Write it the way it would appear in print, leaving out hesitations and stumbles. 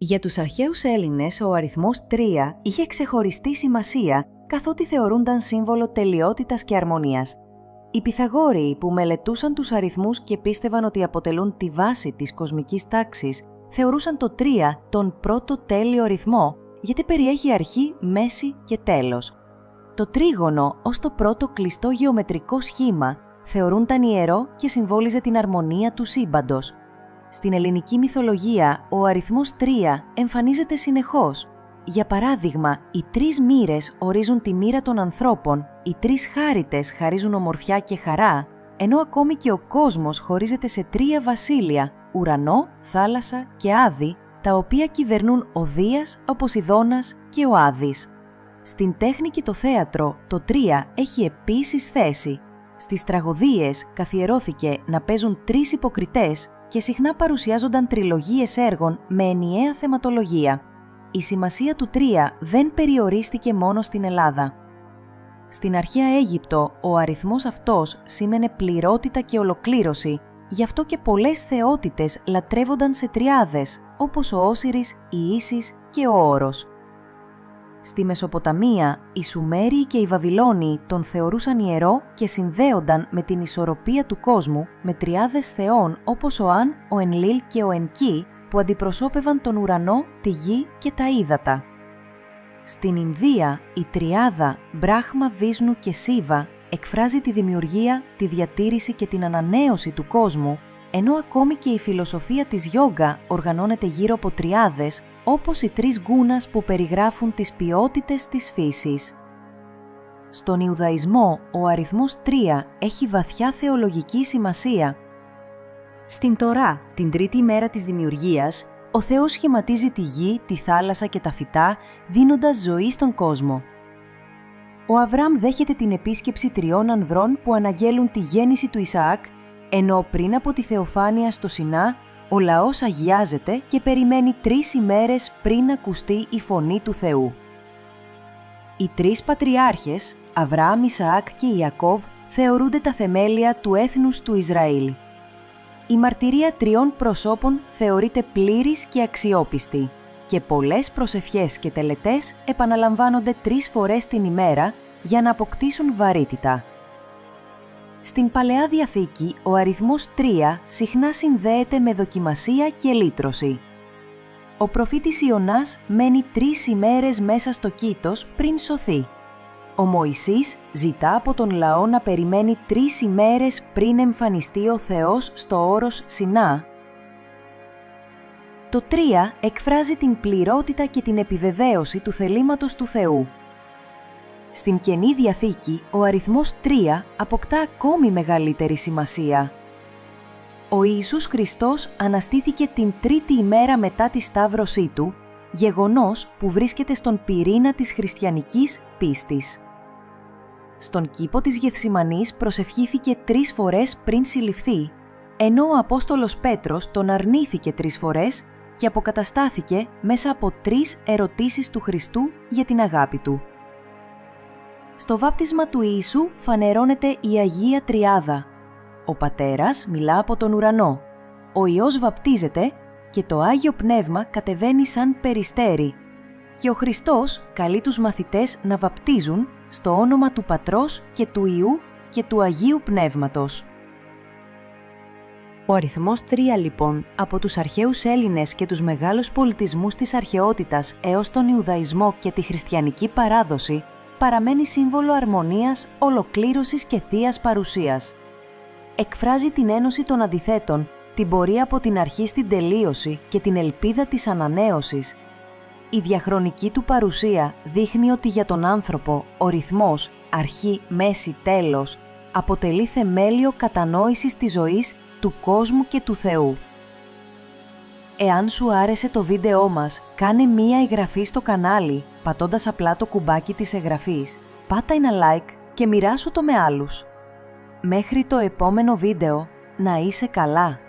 Για τους αρχαίους Έλληνες, ο αριθμός 3 είχε ξεχωριστή σημασία, καθότι θεωρούνταν σύμβολο τελειότητας και αρμονίας. Οι Πυθαγόριοι, που μελετούσαν τους αριθμούς και πίστευαν ότι αποτελούν τη βάση της κοσμικής τάξης, θεωρούσαν το 3 τον πρώτο τέλειο αριθμό, γιατί περιέχει αρχή, μέση και τέλος. Το τρίγωνο, ως το πρώτο κλειστό γεωμετρικό σχήμα, θεωρούνταν ιερό και συμβόλιζε την αρμονία του σύμπαντος. Στην ελληνική μυθολογία, ο αριθμός 3 εμφανίζεται συνεχώς. Για παράδειγμα, οι 3 μοίρες ορίζουν τη μοίρα των ανθρώπων, οι 3 χάριτες χαρίζουν ομορφιά και χαρά, ενώ ακόμη και ο κόσμος χωρίζεται σε 3 βασίλεια, ουρανό, θάλασσα και άδη, τα οποία κυβερνούν ο Δίας, ο Ποσειδώνας και ο Άδης. Στην τέχνη και το θέατρο, το 3 έχει επίσης θέση. Στις τραγωδίες καθιερώθηκε να παίζουν 3 υποκριτές και συχνά παρουσιάζονταν τριλογίες έργων με ενιαία θεματολογία. Η σημασία του 3 δεν περιορίστηκε μόνο στην Ελλάδα. Στην αρχαία Αίγυπτο, ο αριθμός αυτός σήμαινε πληρότητα και ολοκλήρωση, γι' αυτό και πολλές θεότητες λατρεύονταν σε τριάδες, όπως ο Όσιρις, η Ίσις και ο Όρος. Στη Μεσοποταμία, οι Σουμέριοι και οι Βαβυλώνιοι τον θεωρούσαν ιερό και συνδέονταν με την ισορροπία του κόσμου με τριάδες θεών όπως ο Αν, ο Ενλίλ και ο Ενκί, που αντιπροσώπευαν τον ουρανό, τη γη και τα ύδατα. Στην Ινδία, η τριάδα Μπράχμα, Βίσνου και Σίβα εκφράζει τη δημιουργία, τη διατήρηση και την ανανέωση του κόσμου, ενώ ακόμη και η φιλοσοφία της γιόγκα οργανώνεται γύρω από τριάδες, όπως οι 3 γκούνας που περιγράφουν τις ποιότητες της φύσης. Στον Ιουδαϊσμό, ο αριθμός 3 έχει βαθιά θεολογική σημασία. Στην Τορά, την τρίτη μέρα της δημιουργίας, ο Θεός σχηματίζει τη γη, τη θάλασσα και τα φυτά, δίνοντας ζωή στον κόσμο. Ο Αβραάμ δέχεται την επίσκεψη 3 ανδρών που αναγγέλουν τη γέννηση του Ισαάκ, ενώ πριν από τη θεοφάνεια στο Σινά, ο λαός αγιάζεται και περιμένει 3 ημέρες πριν ακουστεί η φωνή του Θεού. Οι 3 πατριάρχες, Αβραάμ, Ισαάκ και Ιακώβ, θεωρούνται τα θεμέλια του έθνους του Ισραήλ. Η μαρτυρία 3 προσώπων θεωρείται πλήρης και αξιόπιστη και πολλές προσευχές και τελετές επαναλαμβάνονται 3 φορές την ημέρα για να αποκτήσουν βαρύτητα. Στην Παλαιά Διαθήκη, ο αριθμός 3 συχνά συνδέεται με δοκιμασία και λύτρωση. Ο προφήτης Ιωνάς μένει 3 ημέρες μέσα στο κήτος πριν σωθεί. Ο Μωυσής ζητά από τον λαό να περιμένει 3 ημέρες πριν εμφανιστεί ο Θεός στο όρος Σινά. Το 3 εκφράζει την πληρότητα και την επιβεβαίωση του θελήματος του Θεού. Στην Καινή Διαθήκη, ο αριθμός 3 αποκτά ακόμη μεγαλύτερη σημασία. Ο Ιησούς Χριστός αναστήθηκε την 3η ημέρα μετά τη σταύρωσή Του, γεγονός που βρίσκεται στον πυρήνα της χριστιανικής πίστης. Στον κήπο της Γεθσιμανής προσευχήθηκε 3 φορές πριν συλληφθεί, ενώ ο Απόστολος Πέτρος τον αρνήθηκε 3 φορές και αποκαταστάθηκε μέσα από 3 ερωτήσεις του Χριστού για την αγάπη Του. Στο βάπτισμα του Ιησού φανερώνεται η Αγία Τριάδα. Ο Πατέρας μιλά από τον ουρανό, ο Υιός βαπτίζεται και το Άγιο Πνεύμα κατεβαίνει σαν περιστέρι και ο Χριστός καλεί τους μαθητές να βαπτίζουν στο όνομα του Πατρός και του Υιού και του Αγίου Πνεύματος. Ο αριθμός 3 λοιπόν, από τους αρχαίους Έλληνες και τους μεγάλους πολιτισμούς της αρχαιότητας έως τον Ιουδαϊσμό και τη χριστιανική παράδοση, παραμένει σύμβολο αρμονίας, ολοκλήρωσης και θείας παρουσίας. Εκφράζει την ένωση των αντιθέτων, την πορεία από την αρχή στην τελείωση και την ελπίδα της ανανέωσης. Η διαχρονική του παρουσία δείχνει ότι για τον άνθρωπο ο ρυθμός, αρχή, μέση, τέλος, αποτελεί θεμέλιο κατανόησης της ζωής, του κόσμου και του Θεού. Εάν σου άρεσε το βίντεό μας, κάνε μία εγγραφή στο κανάλι, πατώντας απλά το κουμπάκι της εγγραφής. Πάτα ένα like και μοιράσου το με άλλους. Μέχρι το επόμενο βίντεο, να είσαι καλά!